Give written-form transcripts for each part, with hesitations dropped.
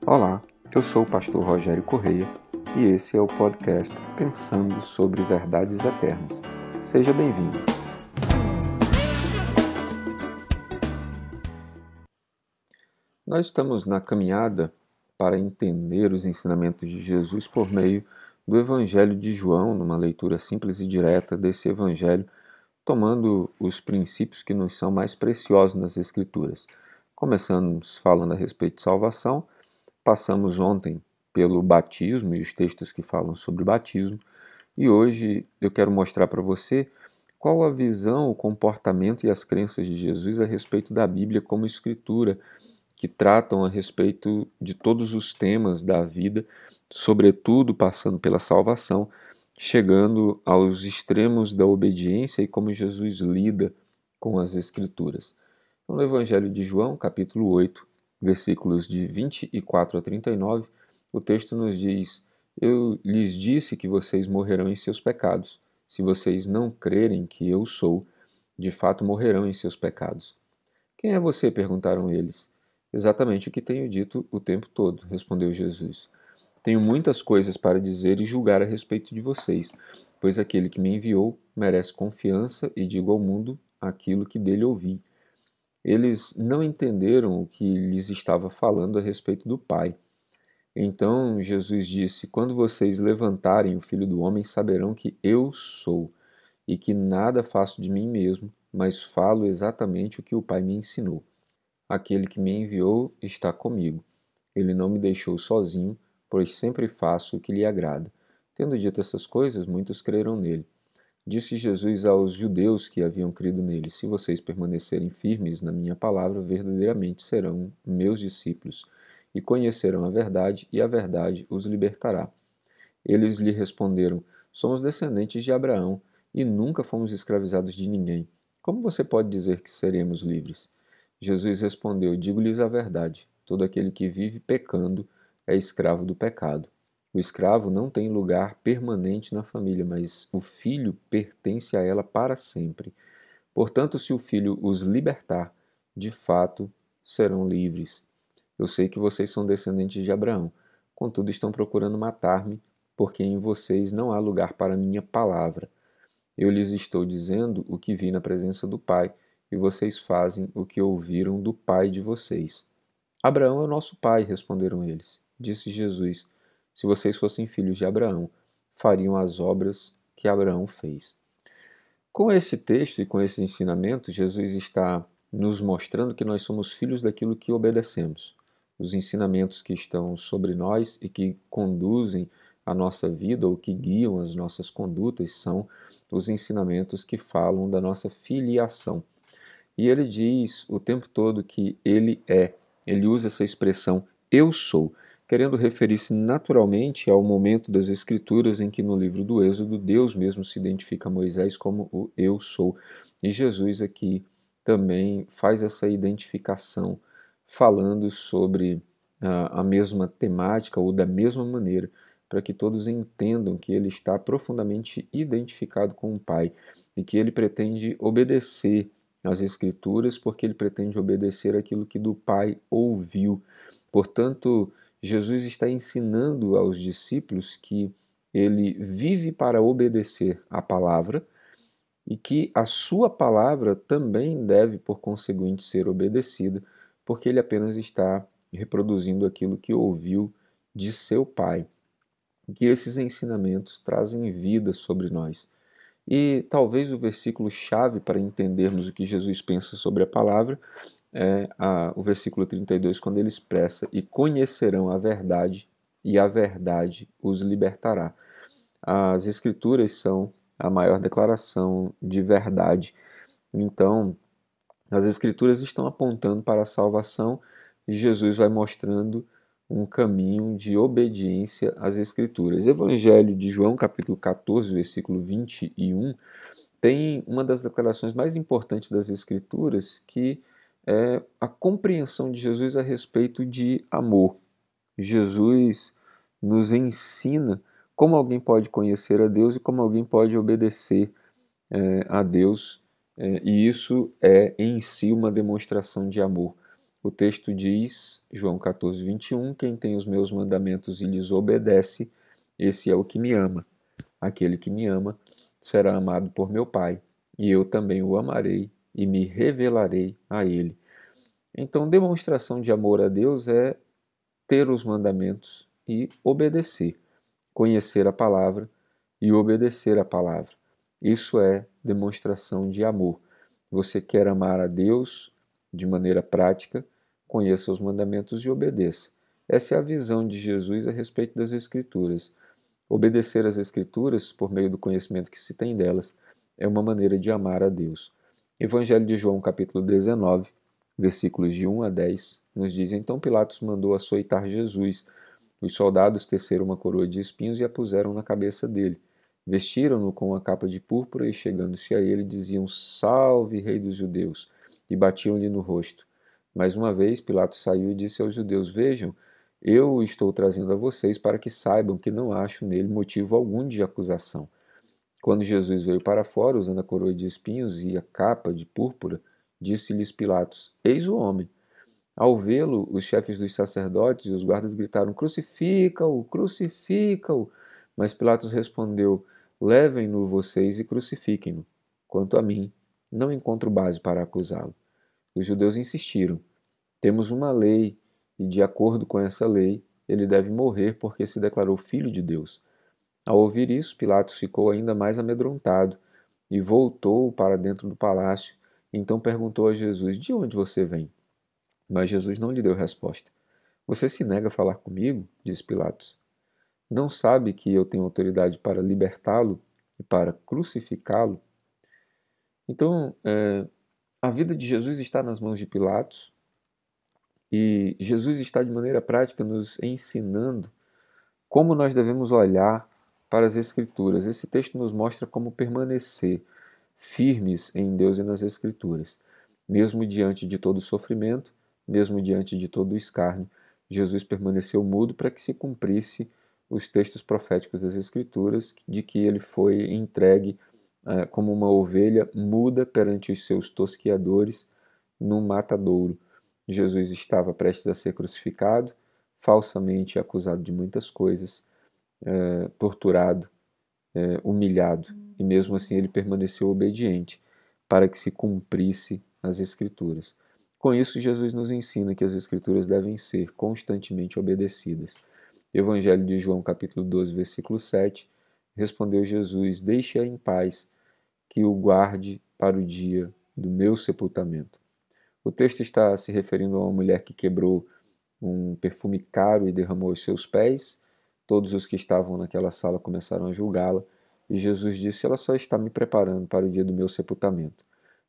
Olá, eu sou o pastor Rogério Correia e esse é o podcast Pensando sobre Verdades Eternas. Seja bem-vindo. Nós estamos na caminhada para entender os ensinamentos de Jesus por meio do Evangelho de João, numa leitura simples e direta desse Evangelho, tomando os princípios que nos são mais preciosos nas Escrituras. Começamos falando a respeito de salvação. Passamos ontem pelo batismo e os textos que falam sobre o batismo, e hoje eu quero mostrar para você qual a visão, o comportamento e as crenças de Jesus a respeito da Bíblia como escritura, que tratam a respeito de todos os temas da vida, sobretudo passando pela salvação, chegando aos extremos da obediência e como Jesus lida com as Escrituras. No Evangelho de João, capítulo 8, versículos de 24 a 39, o texto nos diz: Eu lhes disse que vocês morrerão em seus pecados. Se vocês não crerem que eu sou, de fato morrerão em seus pecados. Quem é você? Perguntaram eles. Exatamente o que tenho dito o tempo todo, respondeu Jesus. Tenho muitas coisas para dizer e julgar a respeito de vocês, pois aquele que me enviou merece confiança e digo ao mundo aquilo que dele ouvi. Eles não entenderam o que lhes estava falando a respeito do Pai. Então Jesus disse: Quando vocês levantarem o Filho do Homem, saberão que eu sou, e que nada faço de mim mesmo, mas falo exatamente o que o Pai me ensinou. Aquele que me enviou está comigo. Ele não me deixou sozinho, pois sempre faço o que lhe agrada. Tendo dito essas coisas, muitos creram nele. Disse Jesus aos judeus que haviam crido nele: Se vocês permanecerem firmes na minha palavra, verdadeiramente serão meus discípulos, e conhecerão a verdade, e a verdade os libertará. Eles lhe responderam: Somos descendentes de Abraão, e nunca fomos escravizados de ninguém. Como você pode dizer que seremos livres? Jesus respondeu: Digo-lhes a verdade. Todo aquele que vive pecando é escravo do pecado. O escravo não tem lugar permanente na família, mas o filho pertence a ela para sempre. Portanto, se o filho os libertar, de fato serão livres. Eu sei que vocês são descendentes de Abraão, contudo estão procurando matar-me, porque em vocês não há lugar para a minha palavra. Eu lhes estou dizendo o que vi na presença do Pai, e vocês fazem o que ouviram do pai de vocês. Abraão é o nosso pai, responderam eles. Disse Jesus: Se vocês fossem filhos de Abraão, fariam as obras que Abraão fez. Com esse texto e com esse ensinamento, Jesus está nos mostrando que nós somos filhos daquilo que obedecemos. Os ensinamentos que estão sobre nós e que conduzem a nossa vida ou que guiam as nossas condutas são os ensinamentos que falam da nossa filiação. E ele diz o tempo todo que ele é. Ele usa essa expressão eu sou, querendo referir-se naturalmente ao momento das Escrituras em que no livro do Êxodo Deus mesmo se identifica a Moisés como o eu sou. E Jesus aqui também faz essa identificação, falando sobre a mesma temática ou da mesma maneira, para que todos entendam que ele está profundamente identificado com o Pai e que ele pretende obedecer as Escrituras, porque ele pretende obedecer aquilo que do Pai ouviu. Portanto, Jesus está ensinando aos discípulos que ele vive para obedecer a palavra e que a sua palavra também deve, por conseguinte, ser obedecida, porque ele apenas está reproduzindo aquilo que ouviu de seu Pai. E que esses ensinamentos trazem vida sobre nós. E talvez o versículo chave para entendermos o que Jesus pensa sobre a palavra é o versículo 32, quando ele expressa: E conhecerão a verdade, e a verdade os libertará. As Escrituras são a maior declaração de verdade. Então, as Escrituras estão apontando para a salvação e Jesus vai mostrando um caminho de obediência às Escrituras. Evangelho de João, capítulo 14, versículo 21, tem uma das declarações mais importantes das Escrituras, que é a compreensão de Jesus a respeito de amor. Jesus nos ensina como alguém pode conhecer a Deus e como alguém pode obedecer a Deus, e isso é em si uma demonstração de amor. O texto diz, João 14, 21, quem tem os meus mandamentos e lhes obedece, esse é o que me ama. Aquele que me ama será amado por meu Pai, e eu também o amarei e me revelarei a ele. Então, demonstração de amor a Deus é ter os mandamentos e obedecer, conhecer a palavra e obedecer a palavra. Isso é demonstração de amor. Você quer amar a Deus de maneira prática, conheça os mandamentos e obedeça. Essa é a visão de Jesus a respeito das Escrituras. Obedecer às Escrituras, por meio do conhecimento que se tem delas, é uma maneira de amar a Deus. Evangelho de João, capítulo 19, versículos de 1 a 10, nos diz: Então Pilatos mandou açoitar Jesus. Os soldados teceram uma coroa de espinhos e a puseram na cabeça dele. Vestiram-no com uma capa de púrpura e, chegando-se a ele, diziam: Salve, Rei dos Judeus! E batiam-lhe no rosto. Mais uma vez, Pilatos saiu e disse aos judeus: Vejam, eu o estou trazendo a vocês para que saibam que não acho nele motivo algum de acusação. Quando Jesus veio para fora, usando a coroa de espinhos e a capa de púrpura, disse-lhes Pilatos: Eis o homem. Ao vê-lo, os chefes dos sacerdotes e os guardas gritaram: Crucifica-o, crucifica-o. Mas Pilatos respondeu: Levem-no vocês e crucifiquem-no. Quanto a mim, não encontro base para acusá-lo. Os judeus insistiram: Temos uma lei, e de acordo com essa lei, ele deve morrer porque se declarou filho de Deus. Ao ouvir isso, Pilatos ficou ainda mais amedrontado e voltou para dentro do palácio. Então perguntou a Jesus: De onde você vem? Mas Jesus não lhe deu resposta. Você se nega a falar comigo? Disse Pilatos. Não sabe que eu tenho autoridade para libertá-lo e para crucificá-lo? Então, a vida de Jesus está nas mãos de Pilatos e Jesus está de maneira prática nos ensinando como nós devemos olhar para as Escrituras. Esse texto nos mostra como permanecer firmes em Deus e nas Escrituras. Mesmo diante de todo o sofrimento, mesmo diante de todo o escárnio, Jesus permaneceu mudo para que se cumprisse os textos proféticos das Escrituras, de que ele foi entregue como uma ovelha muda perante os seus tosquiadores num matadouro. Jesus estava prestes a ser crucificado, falsamente acusado de muitas coisas, torturado, humilhado, e mesmo assim ele permaneceu obediente para que se cumprisse as Escrituras. Com isso, Jesus nos ensina que as Escrituras devem ser constantemente obedecidas. Evangelho de João, capítulo 12, versículo 7, respondeu Jesus: Deixe-a em paz, que o guarde para o dia do meu sepultamento. O texto está se referindo a uma mulher que quebrou um perfume caro e derramou aos seus pés. Todos os que estavam naquela sala começaram a julgá-la, e Jesus disse: Ela só está me preparando para o dia do meu sepultamento.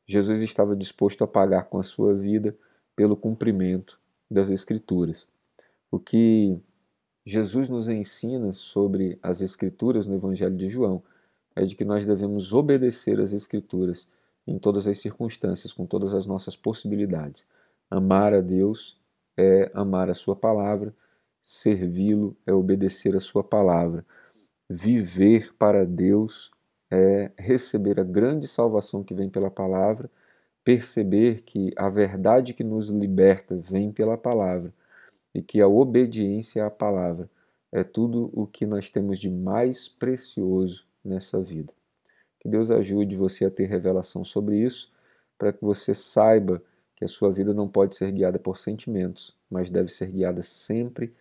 Jesus estava disposto a pagar com a sua vida pelo cumprimento das Escrituras. O que Jesus nos ensina sobre as Escrituras no Evangelho de João é de que nós devemos obedecer às Escrituras em todas as circunstâncias, com todas as nossas possibilidades. Amar a Deus é amar a sua palavra, servi-lo é obedecer a sua palavra. Viver para Deus é receber a grande salvação que vem pela palavra, perceber que a verdade que nos liberta vem pela palavra e que a obediência à palavra é tudo o que nós temos de mais precioso nessa vida. Que Deus ajude você a ter revelação sobre isso, para que você saiba que a sua vida não pode ser guiada por sentimentos, mas deve ser guiada sempre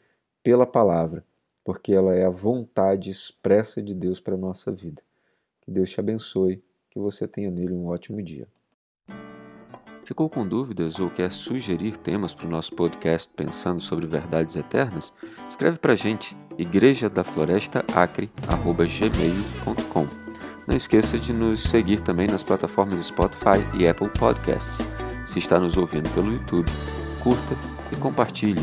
pela palavra, porque ela é a vontade expressa de Deus para a nossa vida. Que Deus te abençoe, que você tenha nele um ótimo dia. Ficou com dúvidas ou quer sugerir temas para o nosso podcast Pensando sobre Verdades Eternas? Escreve para a gente, igrejadaflorestaacre@gmail.com. Não esqueça de nos seguir também nas plataformas Spotify e Apple Podcasts. Se está nos ouvindo pelo YouTube, curta e compartilhe.